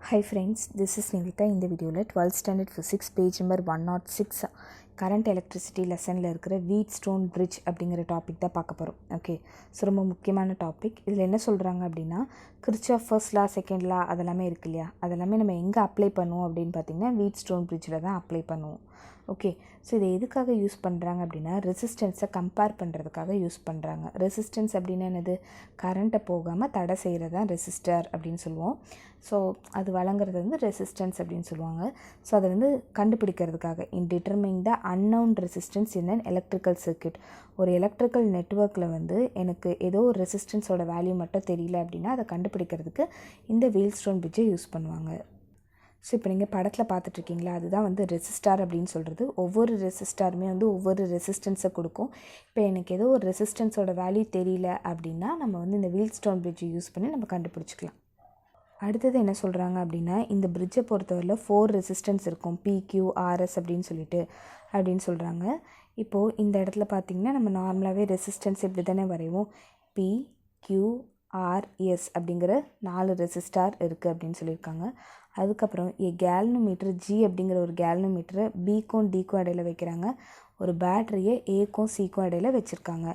Hi friends, this is Nivita. In the video 12th standard physics page number 106 current electricity lesson la irukra Wheatstone bridge அப்படிங்கிற topic தான் பார்க்க போகிறோம். Okay, so ரொம்ப முக்கியமான topic. இதில் என்ன சொல்கிறாங்க அப்படின்னா, Kirchhoff first law second law அதெல்லாமே இருக்கு இல்லையா, அதெல்லாமே நம்ம எங்கே அப்ளை பண்ணுவோம் அப்படின்னு பார்த்தீங்கன்னா வீட்ஸ்டோன் பிரிட்ஜில் தான் அப்ளை பண்ணுவோம். ஓகே, ஸோ இதை எதுக்காக யூஸ் பண்ணுறாங்க அப்படின்னா ரெசிஸ்டன்ஸை கம்பேர் பண்ணுறதுக்காக யூஸ் பண்ணுறாங்க. ரெசிஸ்டன்ஸ் அப்படின்னா என்னது, கரண்ட்டை போகாமல் தடை செய்கிறது தான் ரெசிஸ்டர் அப்படின்னு சொல்லுவோம். ஸோ அது வழங்குறது வந்து ரெசிஸ்டன்ஸ் அப்படின்னு சொல்லுவாங்க. ஸோ அதை வந்து கண்டுபிடிக்கிறதுக்காக in determining the unknown resistance in an electrical circuit. ஒரு எலக்ட்ரிக்கல் நெட்வொர்க்கில் வந்து எனக்கு ஏதோ ஒரு ரெசிஸ்டன்ஸோட வேல்யூ மட்டும் தெரியல அப்படின்னா அதை கண்டுபிடிக்கிறதுக்கு இந்த வீட்ஸ்டோன் பிரிட்ஜை யூஸ் பண்ணுவாங்க. ஸோ இப்போ நீங்கள் படத்தில் பார்த்துட்ருக்கீங்களா, அதுதான் வந்து ரெசிஸ்டார் அப்படின்னு சொல்கிறது. ஒவ்வொரு ரெசிஸ்டாருமே வந்து ஒவ்வொரு ரெசிஸ்டன்ஸை கொடுக்கும். இப்போ எனக்கு ஏதோ ஒரு ரெசிஸ்டன்ஸோட வேல்யூ தெரியல அப்படின்னா நம்ம வந்து இந்த வீட்ஸ்டோன் பிரிட்ஜை யூஸ் பண்ணி நம்ம கண்டுபிடிச்சிக்கலாம். அடுத்தது என்ன சொல்கிறாங்க அப்படின்னா, இந்த பிரிட்ஜை பொறுத்தவரையில் 4 ரெசிஸ்டன்ஸ் இருக்கும், PQRS அப்படின்னு சொல்கிறாங்க. இப்போது இந்த இடத்துல பார்த்திங்கன்னா நம்ம நார்மலாகவே ரெசிஸ்டன்ஸ் இப்படி தானே வரைவோம். PQRS அப்படிங்கிற 4 ரெசிஸ்டார் இருக்குது அப்படின்னு சொல்லியிருக்காங்க. அதுக்கப்புறம் கேல்னோமீட்டர் G அப்படிங்கிற ஒரு கேல்னோமீட்டரை Bக்கும் Dக்கும் இடையில வைக்கிறாங்க. ஒரு பேட்டரியை Aக்கும் Cக்கும் இடையில வச்சுருக்காங்க.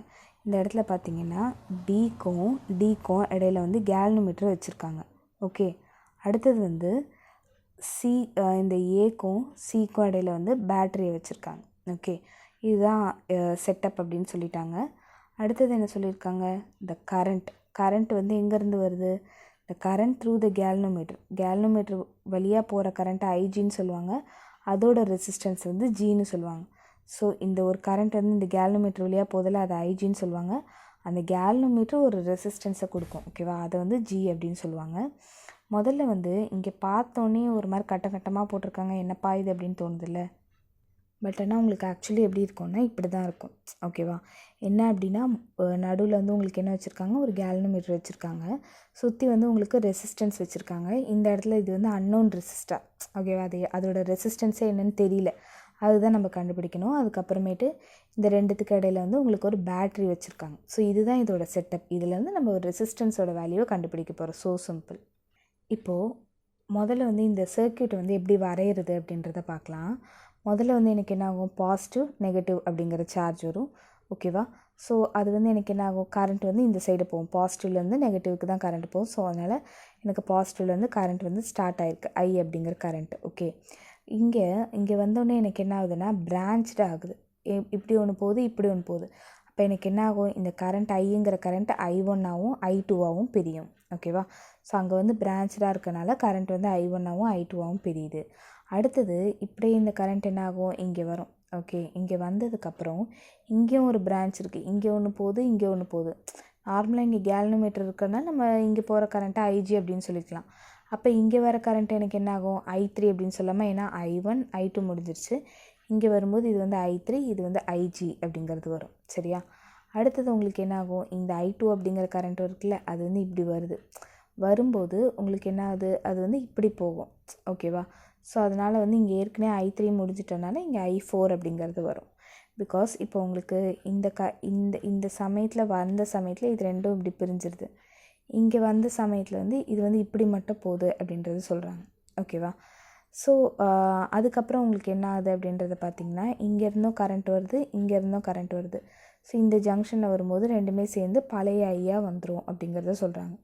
இந்த இடத்துல பார்த்திங்கன்னா Bக்கும் Dக்கும் இடையில வந்து கேல்னோமீட்டர் வச்சுருக்காங்க. ஓகே, அடுத்தது வந்து இந்த Aக்கும் Cக்கும் இடையில வந்து பேட்டரியை வச்சுருக்காங்க. ஓகே, இதுதான் செட்டப் அப்படின்னு சொல்லிட்டாங்க. அடுத்தது என்ன சொல்லியிருக்காங்க, இந்த கரண்ட் வந்து எங்கேருந்து வருது, the current through the galvanometer வழியாக போகிற கரண்ட்டை ஐஜின்னு சொல்லுவாங்க. அதோட ரெசிஸ்டன்ஸ் வந்து ஜின்னு சொல்லுவாங்க. ஸோ இந்த ஒரு கரண்ட் வந்து இந்த கேல்வனோமீட்டர் வழியாக போதில் அதை ஐஜின்னு சொல்லுவாங்க. அந்த கேல்வனோமீட்டர் ஒரு ரெசிஸ்டன்ஸை கொடுக்கும். ஓகேவா, அதை வந்து ஜி அப்படின்னு சொல்லுவாங்க. முதல்ல வந்து இங்கே பார்த்தோன்னே ஒரு மாதிரி கட்டமாக போட்டிருக்காங்க, என்னப்பா இது அப்படின்னு தோணுதில்ல. பட் ஆனால் உங்களுக்கு ஆக்சுவலி எப்படி இருக்கும்னா இப்படி தான் இருக்கும். ஓகேவா, என்ன அப்படின்னா நடுவில் வந்து உங்களுக்கு என்ன வச்சுருக்காங்க, ஒரு கேல்வனோமீட்டர் வச்சுருக்காங்க. சுற்றி வந்து உங்களுக்கு ரெசிஸ்டன்ஸ் வச்சுருக்காங்க. இந்த இடத்துல இது வந்து அன்னோன் ரெசிஸ்டார். ஓகேவா, அதோட ரெசிஸ்டன்ஸே என்னென்னு தெரியல, அதுதான் நம்ம கண்டுபிடிக்கணும். அதுக்கப்புறமேட்டு இந்த ரெண்டுத்துக்கு இடையில வந்து உங்களுக்கு ஒரு பேட்ரி வச்சுருக்காங்க. ஸோ இதுதான் இதோட செட்டப். இதுலேருந்து நம்ம ஒரு ரெசிஸ்டன்ஸோட வேல்யூவை கண்டுபிடிக்க போகிறோம். So simple. இப்போது முதல்ல வந்து இந்த சர்க்யூட் வந்து எப்படி வரைகிறது அப்படின்றத பார்க்கலாம். முதல்ல வந்து எனக்கு என்ன ஆகும், பாசிட்டிவ் நெகட்டிவ் அப்படிங்கிற சார்ஜ் வரும். ஓகேவா, ஸோ அது வந்து எனக்கு என்ன ஆகும், கரண்ட் வந்து இந்த சைடு போகும். பாசிட்டிவ்லேருந்து நெகட்டிவ்க்கு தான் கரண்ட் போகும். ஸோ அதனால் எனக்கு பாசிட்டிவ்லேருந்து கரண்ட் வந்து ஸ்டார்ட் ஆகிருக்கு, ஐ அப்படிங்கிற கரண்ட். ஓகே, இங்கே வந்தோடனே எனக்கு என்ன ஆகுதுன்னா பிரான்ச்டு ஆகுது. இப்படி ஒன்று போகுது, இப்படி ஒன்று போகுது. அப்போ எனக்கு என்ன ஆகும், இந்த கரண்ட் ஐங்கிற கரண்ட் I1ஆகவும் I2ஆகவும் பிரியும். ஓகேவா, ஸோ அங்கே வந்து பிரான்ச்டாக இருக்கனால கரண்ட் வந்து I1ஆகவும் I2ஆகவும் பிரியுது. அடுத்தது இப்படியே இந்த கரண்ட் என்ன ஆகும், இங்கே வரும். ஓகே, இங்கே வந்ததுக்கப்புறம் இங்கேயும் ஒரு பிரான்ச் இருக்குது, இங்கே ஒன்று போகுது, இங்கே ஒன்று போகுது. நார்மலாக இங்கே கேல்வனோமீட்டர் இருக்கிறனால நம்ம இங்கே போகிற கரண்ட்டை ஐஜி அப்படின்னு சொல்லிக்கலாம். அப்போ இங்கே வர கரண்ட் எனக்கு என்ன ஆகும், I3 அப்படின்னு சொல்லாமல், ஏன்னா I1 I2 முடிஞ்சிருச்சு. இங்கே வரும்போது இது வந்து I3, இது வந்து ஐஜி அப்படிங்கிறது வரும். சரியா, அடுத்தது உங்களுக்கு என்ன ஆகும், இந்த I2 அப்படிங்கிற கரண்ட் இருக்குல்ல, அது வந்து இப்படி வரும்போது உங்களுக்கு என்ன ஆகுது, அது வந்து இப்படி போகும். ஓகேவா, ஸோ அதனால் வந்து இங்கே ஏற்கனவே I3 முடிஞ்சிட்டனால இங்கே I4 அப்படிங்கிறது வரும். பிகாஸ் இப்போ உங்களுக்கு இந்த சமயத்தில் வந்த சமயத்தில் இது ரெண்டும் இப்படி பிரிஞ்சிருது. இங்கே வந்த சமயத்தில் வந்து இது வந்து இப்படி மட்டும் போகுது அப்படின்றது சொல்கிறாங்க. ஓகேவா, ஸோ அதுக்கப்புறம் உங்களுக்கு என்ன ஆகுது அப்படின்றத பார்த்திங்கன்னா, இங்கேருந்தும் கரண்ட் வருது, இங்கேருந்தும் கரண்ட் வருது. ஸோ இந்த ஜங்ஷனில் வரும்போது ரெண்டுமே சேர்ந்து பழைய ஐயாக வந்துடும் அப்படிங்கிறத சொல்கிறாங்க.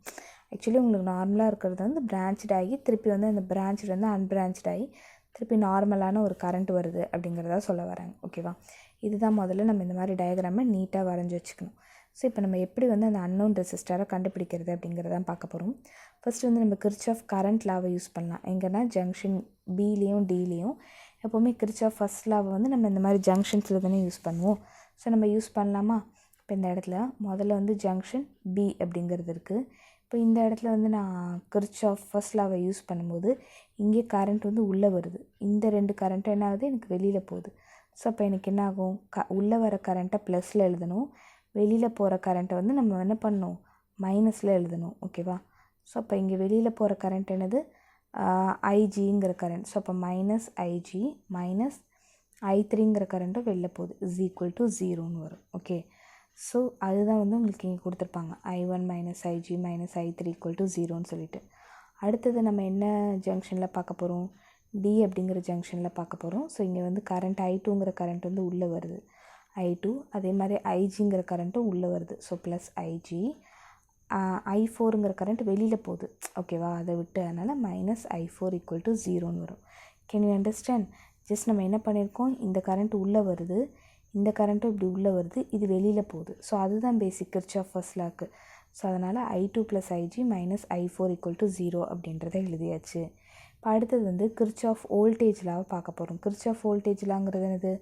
ஆக்சுவலி உங்களுக்கு நார்மலாக இருக்கிறது வந்து பிரான்ச்ட் ஆகி திருப்பி வந்து அந்த பிரான்ச்சில் வந்து அன்பிரான்ச்ட் ஆகி திருப்பி நார்மலான ஒரு கரண்ட் வருது அப்படிங்கிறத சொல்ல வராங்க. ஓகேவா, இதுதான் முதல்ல நம்ம இந்த மாதிரி டயக்ராமை நீட்டாக வரைஞ்சி வச்சுக்கணும். ஸோ இப்போ நம்ம எப்படி வந்து அந்த அன்னோன் ரெசிஸ்டரை கண்டுபிடிக்கிறது அப்படிங்கிறதான் பார்க்க போகிறோம். ஃபஸ்ட்டு வந்து நம்ம கிர்ச்சாஃப் கரண்ட் லாவை யூஸ் பண்ணலாம். எங்கன்னா ஜங்ஷன் பிலேயும் டிலேயும் எப்போவுமே கிர்ச்சாஃப் ஃபர்ஸ்ட் லாவை வந்து நம்ம இந்த மாதிரி ஜங்ஷன்ஸில் தானே யூஸ் பண்ணுவோம். ஸோ நம்ம யூஸ் பண்ணலாமா. இப்போ இந்த இடத்துல முதல்ல வந்து ஜங்ஷன் பி அப்படிங்கிறது இருக்குது. இப்போ இந்த இடத்துல வந்து நான் கிர்ச்சாஃப் ஃபர்ஸ்ட் லாவை யூஸ் பண்ணும்போது இங்கே கரண்ட் வந்து உள்ளே வருது. இந்த 2 கரண்ட்டும் என்ன ஆகுது, எனக்கு வெளியில் போகுது. ஸோ அப்போ எனக்கு என்ன ஆகும், உள்ளே வர கரண்ட்டை ப்ளஸில் எழுதணும், வெளியில் போகிற கரண்ட்டை வந்து நம்ம என்ன பண்ணணும், மைனஸில் எழுதணும். ஓகேவா, ஸோ அப்போ இங்கே வெளியில் போகிற கரண்ட் என்னது, ஐஜிங்கிற கரண்ட். ஸோ அப்போ மைனஸ் ஐஜி மைனஸ் I3ங்கிற கரண்ட்டும் வெளில போகுது, இஸ் ஈக்குவல் டு 0ன்னு வரும். ஓகே, ஸோ அதுதான் வந்து உங்களுக்கு இங்கே கொடுத்துருப்பாங்க, I1 minus I G minus I3 equal to 0ன்னு சொல்லிட்டு. அடுத்தது நம்ம என்ன ஜங்ஷனில் பார்க்க போகிறோம், டி அப்படிங்கிற ஜங்ஷனில் பார்க்க போகிறோம். ஸோ இங்கே வந்து கரண்ட் I2ங்கிற கரண்ட் வந்து உள்ளே வருது, I2. அதே மாதிரி ஐஜிங்கிற கரண்ட்டும் உள்ளே வருது. So plus I G. I4ங்கிற கரண்ட் வெளியில் போகுது, ஓகேவா, அதை விட்டு. அதனால் மைனஸ் I4 ஈக்குவல் டு 0ன்னு வரும். Can you understand? ஜஸ்ட் நம்ம என்ன பண்ணியிருக்கோம், இந்த கரண்ட் உள்ளே வருது, இந்த கரண்ட்டும் இப்படி உள்ளே வருது, இது வெளியில் போகுது. ஸோ அதுதான் பேசிக் கிர்ச்சாஃப் ஃபர்ஸ்ட் லாக்கு. ஸோ அதனால் I2 plus IG minus I4 equal to 0 அப்படின்றத எழுதியாச்சு. இப்போ அடுத்தது வந்து கிர்ச்சாஃப் வோல்டேஜ் லாவை பார்க்க போகிறோம். கிர்ச்சாஃப் வோல்டேஜ் லாங்கிறது என்னது,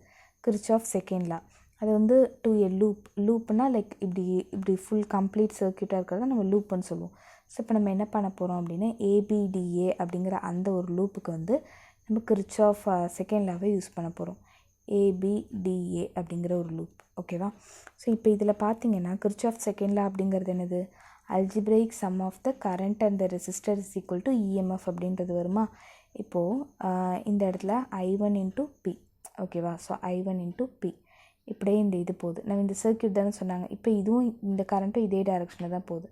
கிர்ச்சாஃப் செகண்ட் லா. அது வந்து டு எ லூப்னால் லைக் இப்படி ஃபுல் கம்ப்ளீட் சர்க்யூட்டாக இருக்கிறத நம்ம லூப்புன்னு சொல்லுவோம். ஸோ இப்போ நம்ம என்ன பண்ண போகிறோம் அப்படின்னா ABDA அப்படிங்கிற அந்த ஒரு லூப்புக்கு வந்து நம்ம கிர்ச்சாஃப் செகண்ட் லாவை யூஸ் பண்ண போகிறோம். ABDA அப்படிங்கிற ஒரு லூப், ஓகேவா. ஸோ இப்போ இதில் பார்த்தீங்கன்னா கிர்ச்சாஃப் செகண்ட் லா அப்படிங்கிறது என்னது, algebraic sum of the current and the resistor is equal to EMF அப்படின்றது வருமா. இப்போது இந்த இடத்துல I1 இன்ட்டு P, ஓகேவா. ஸோ I1 இன்ட்டு P இப்படியே இந்த இது போகுது. நம்ம இந்த சர்க்யூட் தானே சொன்னாங்க, இப்போ இதுவும் இந்த கரண்ட்டும் இதே டைரெக்ஷனில் தான் போகுது.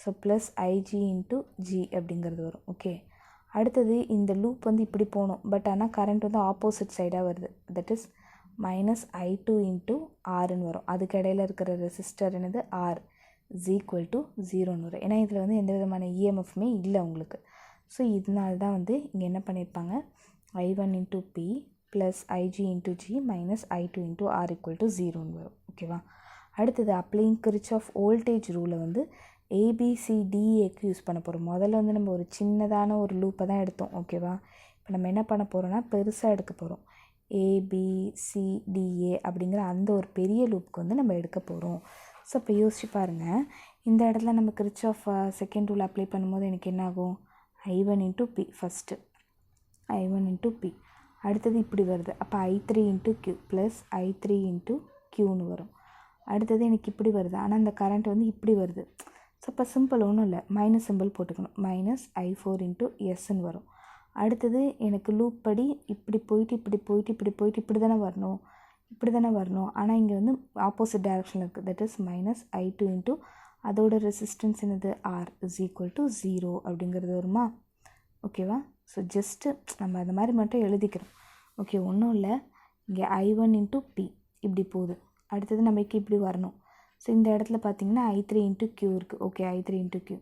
So plus I G into G அப்படிங்கிறது வரும், ஓகே. அடுத்தது இந்த லூப் வந்து இப்படி போகணும், பட் ஆனால் கரண்ட் வந்து ஆப்போசிட் சைடாக வருது. That is minus I2 into ஆர்ன்னு வரும். அதுக்கு இடையில இருக்கிற ரெசிஸ்டர் என்னது R இஸ் ஈக்குவல் டு 0ன்னு வரும். ஏன்னா இதில் வந்து எந்த விதமான EMFமே இல்லை உங்களுக்கு. ஸோ இதனால தான் வந்து இங்கே என்ன பண்ணியிருப்பாங்க, I1 into P plus I G into G minus I2 into R equal to 0ன்னு வரும், ஓகேவா. அடுத்தது அப்ளைங் கிர்ச்சாஃப் வோல்டேஜ் ரூலை வந்து ABCDAக்கு யூஸ் பண்ண போகிறோம். முதல்ல வந்து நம்ம ஒரு சின்னதான ஒரு லூப்பை தான் எடுத்தோம், ஓகேவா. இப்போ நம்ம என்ன பண்ண போகிறோம்னா பெருசாக எடுக்க போகிறோம். ABCDA அப்படிங்கிற அந்த ஒரு பெரிய லூப்புக்கு வந்து நம்ம எடுக்க போகிறோம். ஸோ இப்போ யோசிச்சு பாருங்கள், இந்த இடத்துல நம்ம கிர்ச்சாஃப் செகண்ட் ரூல் அப்ளை பண்ணும்போது எனக்கு என்ன ஆகும், I1 into P first, I1 into P. அடுத்தது இப்படி வருது, அப்போ I3 into Q plus I3 into Qன்னு வரும். அடுத்தது எனக்கு இப்படி வருது, ஆனால் அந்த கரண்ட் வந்து இப்படி வருது. ஸோ இப்போ சிம்பிள் ஒன்றும் இல்லை, மைனஸ் சிம்பிள் போட்டுக்கணும், மைனஸ் I4 இன்ட்டு எஸ்ன்னு வரும். அடுத்தது எனக்கு லூப் படி இப்படி போயிட்டு இப்படி போயிட்டு இப்படி போயிட்டு இப்படி தானே வரணும், ஆனால் இங்கே வந்து ஆப்போசிட் டைரக்ஷனில் இருக்குது. That is minus I2 into அதோட ரெசிஸ்டன்ஸ் என்னது R இஸ் ஈக்குவல் டு 0 அப்படிங்கிறது வருமா, ஓகேவா. ஸோ ஜஸ்ட்டு நம்ம அந்த மாதிரி மட்டும் எழுதிக்கிறோம், ஓகே. ஒன்றும் இல்லை, இங்கே I1 இன்ட்டு P இப்படி போகுது. அடுத்தது நமக்கு இப்படி வரணும். ஸோ இந்த இடத்துல பார்த்திங்கன்னா I3 இன்ட்டு Q இருக்குது, ஓகே. I3 into Q.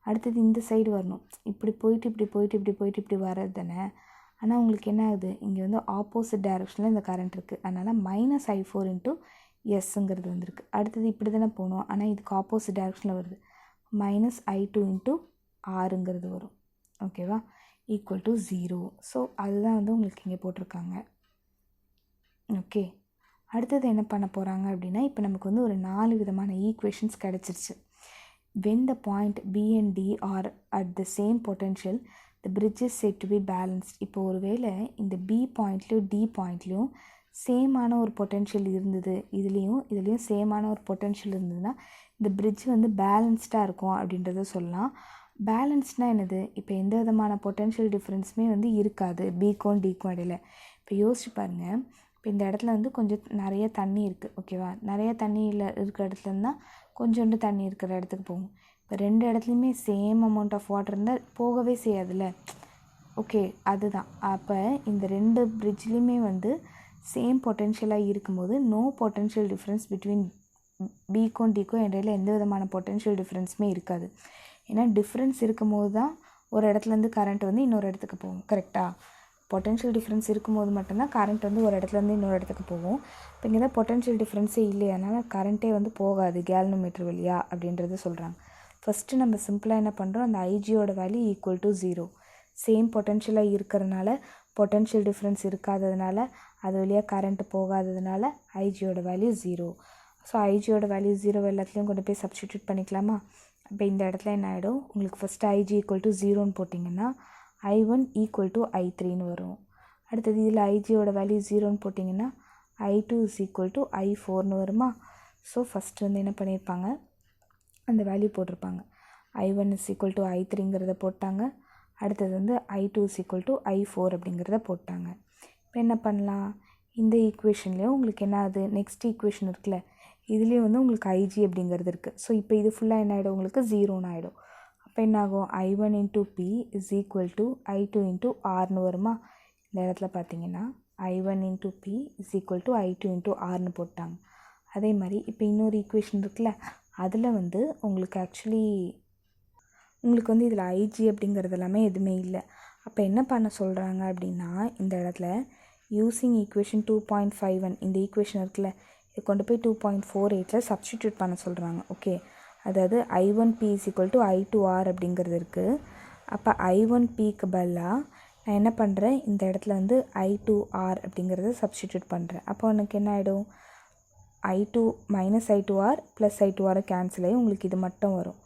அடுத்தது இந்த சைடு வரணும், இப்படி போயிட்டு இப்படி போயிட்டு இப்படி போயிட்டு இப்படி வர்றது தானே. ஆனால் உங்களுக்கு என்ன ஆகுது, இங்கே வந்து ஆப்போசிட் டைரக்ஷனில் இந்த கரண்ட் இருக்குது, அதனால் மைனஸ் I4 இன்ட்டு எஸ்ஸுங்கிறது வந்திருக்கு. அடுத்தது இப்படி தானே போகணும், ஆனால் இதுக்கு ஆப்போசிட் டைரக்ஷனில் வருது, மைனஸ் I2 இன்ட்டு ஆறுங்கிறது வரும், ஓகேவா, ஈக்குவல் டு 0. ஸோ அதுதான் வந்து உங்களுக்கு இங்கே போட்டிருக்காங்க, ஓகே. அடுத்தது என்ன பண்ண போகிறாங்க அப்படின்னா, இப்போ நமக்கு வந்து ஒரு 4 விதமான ஈக்குவேஷன்ஸ் கிடச்சிருச்சு. when the point B and D are at the same potential the bridge is said to be balanced. இப்போ ஒருவேளை இந்த B பாயிண்ட்லேயும் D பாயிண்ட்லேயும் சேமான ஒரு பொட்டென்ஷியல் இருந்தது, இதுலேயும் சேமான ஒரு பொட்டென்ஷியல் இருந்ததுன்னா இந்த பிரிட்ஜ் வந்து பேலன்ஸ்டாக இருக்கும் அப்படின்றத சொல்லலாம். பேலன்ஸ்னால் என்னது, இப்போ எந்த விதமான பொட்டென்ஷியல் டிஃப்ரென்ஸுமே வந்து இருக்காது பிக்கும் டிக்கும் இடையில. இப்போ யோசிச்சு பாருங்கள், இப்போ இந்த இடத்துல வந்து கொஞ்சம் நிறைய தண்ணி இருக்குது, ஓகேவா. நிறைய தண்ணி இருக்கிற இடத்துல இருந்தால் கொஞ்சோண்டு தண்ணி இருக்கிற இடத்துக்கு போகும். இப்போ ரெண்டு இடத்துலையுமே சேம் அமௌண்ட் ஆஃப் வாட்டர் இருந்தால் போகவே செய்யாதுல்ல, ஓகே. அதுதான் அப்போ இந்த ரெண்டு பிரிட்ஜ்லேயுமே வந்து சேம் பொட்டென்ஷியலாக இருக்கும்போது நோ பொட்டென்ஷியல் டிஃப்ரென்ஸ் பிட்வீன் பிக்கும் டிக்கும் இடையில எந்த விதமான பொட்டென்ஷியல் டிஃப்ரென்ஸுமே இருக்காது. ஏன்னா டிஃப்ரென்ஸ் இருக்கும்போது தான் ஒரு இடத்துலேருந்து கரண்ட் வந்து இன்னொரு இடத்துக்கு போகும், கரெக்டாக. பொட்டென்ஷியல் டிஃப்ரென்ஸ் இருக்கும்போது மட்டும்தான் கரண்ட் வந்து ஒரு இடத்துலேருந்து இன்னொரு இடத்துக்கு போகும். இப்போ இங்கே தான் பொட்டென்ஷியல் டிஃப்ரென்ஸே இல்லையா, அதனால் கரண்ட்டே வந்து போகாது கேல்வனோமீட்டர் வழியா அப்படின்றது சொல்கிறாங்க. ஃபஸ்ட்டு நம்ம சிம்பிளாக என்ன பண்ணுறோம், அந்த ஐஜியோட வேல்யூ ஈக்குவல் டு 0. சேம் பொட்டென்ஷியலாக இருக்கிறதுனால, பொட்டென்ஷியல் டிஃப்ரென்ஸ் இருக்காததுனால, அது வழியாக கரண்ட் போகாததுனால ஐஜியோட வேல்யூ 0. ஸோ ஐஜியோட வேல்யூ 0 எல்லாத்துலேயும் கொண்டு போய் சப்ஸ்டிடியூட் பண்ணிக்கலாமா. இப்போ இந்த இடத்துல என்ன ஆகிடும், உங்களுக்கு ஃபஸ்ட்டு ஐஜி ஈக்குவல் டு 0ன்னு போட்டிங்கன்னா I1 ஈக்குவல் டு I3ன்னு வரும். அடுத்தது இதில் ஐஜியோட வேல்யூ 0ன்னு போட்டிங்கன்னா I2 இஸ் ஈக்குவல் டு I4ன்னு வருமா. ஸோ ஃபஸ்ட்டு வந்து என்ன பண்ணியிருப்பாங்க, அந்த வேல்யூ போட்டிருப்பாங்க. I1 இஸ் ஈக்குவல் டு I3ங்கிறத போட்டாங்க. அடுத்தது வந்து I2 is equal to I4 அப்படிங்கிறத போட்டாங்க. இப்போ என்ன பண்ணலாம், இந்த ஈக்குவேஷன்லேயும் உங்களுக்கு என்ன ஆகுது, நெக்ஸ்ட் ஈக்குவேஷன் இருக்குல்ல, இதுலேயும் வந்து உங்களுக்கு ஐஜி அப்படிங்கிறது இருக்குது. ஸோ இப்போ இது ஃபுல்லாக என்ன ஆகிடும், உங்களுக்கு 0ன்னு ஆகிடும். அப்போ இப்போ என்ன ஆகும் I1 into P is equal to I2 into Rன்னு வருமா. இந்த இடத்துல பார்த்தீங்கன்னா I1 into P is equal to I2 into Rன்னு போட்டாங்க. அதே மாதிரி இப்போ இன்னொரு ஈக்குவேஷன் இருக்குல்ல, அதில் வந்து உங்களுக்கு ஆக்சுவலி உங்களுக்கு வந்து இதில் IG அப்படிங்கிறது எல்லாமே எதுவுமே இல்லை. அப்போ என்ன பண்ண சொல்கிறாங்க அப்படின்னா இந்த இடத்துல யூஸிங் ஈக்குவேஷன் 2.51 இந்த ஈக்குவேஷன் இருக்குல்ல, இது கொண்டு போய் 2.48 சப்ஸ்டிடியூட் பண்ண சொல்கிறாங்க. ஓகே, அதாவது I1P is equal to I2R அப்படிங்கிறது இருக்குது. அப்போ I1Pக்கு பதிலாக நான் என்ன பண்ணுறேன், இந்த இடத்துல வந்து I2R அப்படிங்கிறத சப்ஸ்டிடியூட் பண்ணுறேன். அப்போ எனக்கு என்ன ஆகிடும், I2 minus I2R plus I2R cancel ஆகி உங்களுக்கு இது மட்டும் வரும்.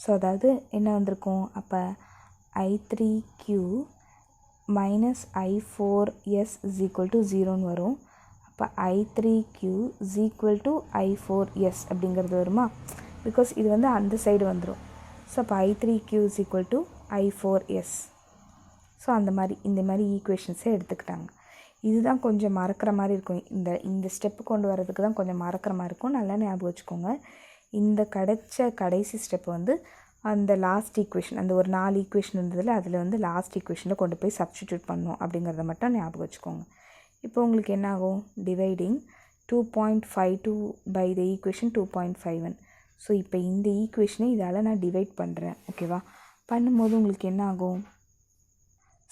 ஸோ அதாவது என்ன வந்திருக்கும், அப்போ I3Q minus I4S is equal to 0ன்னு வரும். அப்போ I3Q is equal to I4S அப்படிங்கிறது வருமா, பிகாஸ் இது வந்து அந்த சைடு வந்துடும். ஸோ அப்போ I3Q is equal to I4S. So அந்த மாதிரி இந்த மாதிரி ஈக்குவேஷன்ஸே எடுத்துக்கிட்டாங்க. இதுதான் கொஞ்சம் மறக்கிற மாதிரி இருக்கும், இந்த ஸ்டெப்பு கொண்டு வரதுக்கு தான் கொஞ்சம் மறக்கிற மாதிரி இருக்கும். நல்லா ஞாபகம் வச்சுக்கோங்க. இந்த கடைசி ஸ்டெப் வந்து அந்த லாஸ்ட் ஈக்குவேஷன், அந்த ஒரு 4 ஈக்குவேஷன் இருந்ததில் அதில் வந்து லாஸ்ட் ஈக்குவேஷனில் கொண்டு போய் சப்ஸ்டிடியூட் பண்ணணும் அப்படிங்கிறத மட்டும் ஞாபகம் வச்சுக்கோங்க. இப்போ உங்களுக்கு என்ன ஆகும், dividing 2.52 by the equation 2.51. So இப்போ இந்த ஈக்குவேஷனை இதால் நான் டிவைட் பண்ணுறேன். ஓகேவா, பண்ணும்போது உங்களுக்கு என்ன ஆகும்,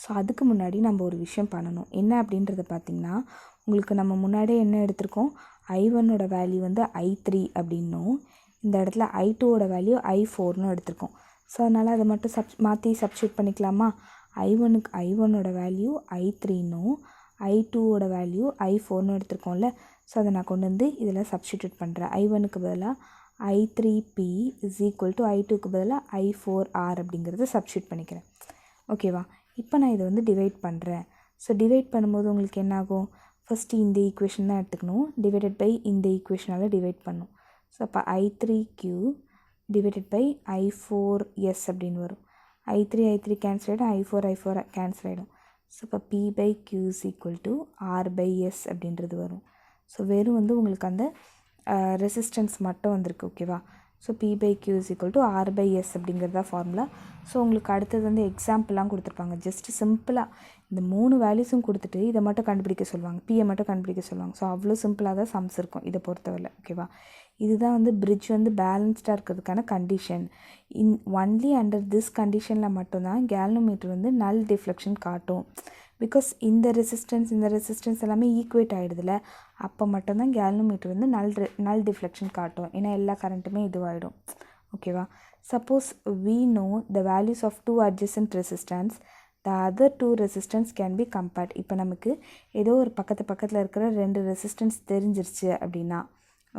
ஸோ அதுக்கு முன்னாடி நம்ம ஒரு விஷயம் பண்ணணும். என்ன அப்படின்றத பார்த்திங்கன்னா, உங்களுக்கு நம்ம முன்னாடியே என்ன எடுத்திருக்கோம், I1ஓட வேல்யூ வந்து I3 அப்படின்னும் இந்த இடத்துல I2ஓட வேல்யூ I4ன்னு எடுத்திருக்கோம். ஸோ அதனால் அதை மட்டும் மாற்றி சப்ஸ்டியூட் பண்ணிக்கலாமா. I1ஓட வேல்யூ I3ன்னும் I2ஓட வேல்யூ I4ன்னு எடுத்திருக்கோம்ல. ஸோ அதை நான் கொண்டு வந்து இதில் சப்ஸ்டிடியூட் பண்ணுறேன். I1க்கு பதிலாக I3P is equal to I2க்கு பதிலாக I4R அப்படிங்கிறத சப்ஸ்டியூட் பண்ணிக்கிறேன். ஓகேவா, இப்போ நான் இதை வந்து டிவைட் பண்ணுறேன். ஸோ டிவைட் பண்ணும்போது உங்களுக்கு என்ன ஆகும், ஃபஸ்ட்டு இந்த ஈக்குவேஷன் தான் எடுத்துக்கணும், டிவைடட் பை இந்த ஈக்குவேஷனால் டிவைட் பண்ணும். ஸோ அப்போ I3Q டிவைடட் பை I4S அப்படின்னு வரும். I3 கேன்சல் ஆகிடும், I4 கேன்சல் ஆகிடும். ஸோ இப்போ P/Q is equal to R/S அப்படின்றது வரும். ஸோ வெறும் வந்து உங்களுக்கு அந்த ரெசிஸ்டன்ஸ் மட்டும் வந்திருக்கு. ஓகேவா, so P/Q is equal to R/S அப்படிங்கிறதா ஃபார்முலா. ஸோ உங்களுக்கு அடுத்தது வந்து எக்ஸாம்பிள்லாம் கொடுத்துருப்பாங்க. ஜஸ்ட்டு சிம்பிளாக இந்த 3 வேல்யூஸும் கொடுத்துட்டு இதை மட்டும் கண்டுபிடிக்க சொல்லுவாங்க, பியை மட்டும் கண்டுபிடிக்க சொல்லுவாங்க. ஸோ அவ்வளோ சிம்பிளாக தான் சம்ஸ் இருக்கும் இதை பொறுத்தவரை. ஓகேவா, இதுதான் வந்து பிரிட்ஜ் வந்து பேலன்ஸ்டாக இருக்கிறதுக்கான கண்டிஷன். ஒன்லி அண்டர் திஸ் கண்டிஷனில் மட்டும்தான் கேல்னோமீட்டர் வந்து நல் டிஃப்ளெக்ஷன் காட்டும். பிகாஸ் இந்த ரெசிஸ்டன்ஸ் எல்லாமே ஈக்குவேட் ஆகிடுதுல, அப்போ மட்டும்தான் கேல்னோமீட்டர் வந்து நல் டிஃப்ளெக்ஷன் காட்டும். ஏன்னா எல்லா கரண்ட்டுமே இதுவாகிடும். ஓகேவா, suppose we know the values of 2 adjacent resistance, the other 2 resistance can be compared. இப்போ நமக்கு ஏதோ ஒரு பக்கத்தில் இருக்கிற 2 ரெசிஸ்டன்ஸ் தெரிஞ்சிருச்சு அப்படின்னா,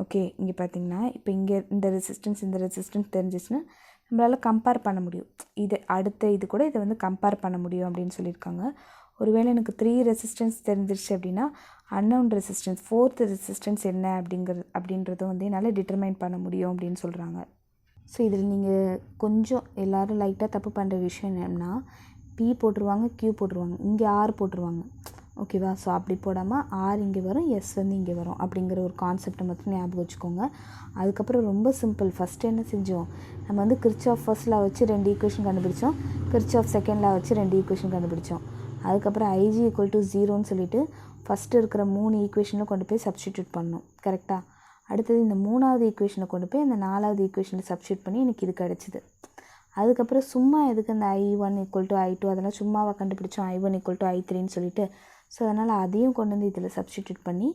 ஓகே, இங்கே பார்த்தீங்கன்னா இப்போ இங்கே இந்த ரெசிஸ்டன்ஸ் தெரிஞ்சிச்சுன்னா நம்மளால் கம்பேர் பண்ண முடியும். இது அடுத்த இது கூட இதை வந்து கம்பேர் பண்ண முடியும் அப்படின்னு சொல்லியிருக்காங்க. ஒருவேளை எனக்கு 3 ரெசிஸ்டன்ஸ் தெரிஞ்சிருச்சு அப்படின்னா அன்னவுன் ரெசிஸ்டன்ஸ் 4th ரெசிஸ்டன்ஸ் என்ன அப்படின்றதும் வந்து என்னால் டிட்டர்மைன் பண்ண முடியும் அப்படின்னு சொல்கிறாங்க. ஸோ இதில் நீங்கள் கொஞ்சம் எல்லோரும் லைட்டாக தப்பு பண்ணுற விஷயம் என்னென்னா, P போட்டுருவாங்க, Q போட்டுருவாங்க, இங்கே R போட்டுருவாங்க. ஓகேவா, ஸோ அப்படி போடாமல் R இங்கே வரும், S வந்து இங்கே வரும் அப்படிங்கிற ஒரு கான்செப்டை மட்டும் ஞாபகம் வச்சுக்கோங்க. அதுக்கப்புறம் ரொம்ப சிம்பிள். ஃபஸ்ட்டு என்ன செஞ்சோம், நம்ம வந்து கிர்ச்சாஃப் ஃபர்ஸ்ட் லா வச்சு 2 ஈக்குவேஷன் கண்டுபிடிச்சோம், கிர்ச்சாஃப் செகண்ட் லா வச்சு 2 ஈக்குவேஷன் கண்டுபிடிச்சோம். அதுக்கப்புறம் IG = 0ன்னு சொல்லிவிட்டு ஃபஸ்ட்டு இருக்கிற 3 ஈக்குவேஷனில் கொண்டு போய் சப்ஸ்டிடியூட் பண்ணோம். கரெக்டாக, அடுத்தது இந்த 3வது ஈக்குவேஷனை கொண்டு போய் அந்த 4வது ஈக்குவேஷனில் சப்ஸ்டியூட் பண்ணி எனக்கு இது கிடச்சிது. அதுக்கப்புறம் சும்மா எதுக்கு அந்த I1 = I2 அதெல்லாம் சும்மாவாக கண்டுபிடிச்சோம், I1 = I3ன்னு சொல்லிட்டு. ஸோ அதனால் அதையும் கொண்டு வந்து இதில் சப்ஸ்டிடியூட் பண்ணி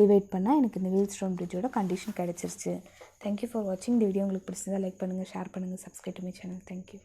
டிவைட் பண்ணால் எனக்கு இந்த வீல்ஸ்டோன் பிரிட்ஜோட கண்டிஷன் கிடச்சிருச்சு. தேங்க்யூ ஃபார் வாட்சிங். இந்த வீடியோ உங்களுக்கு பிடிச்சிருந்தா லைக் பண்ணுங்கள், ஷேர் பண்ணுங்கள், subscribe to my channel. Thank you.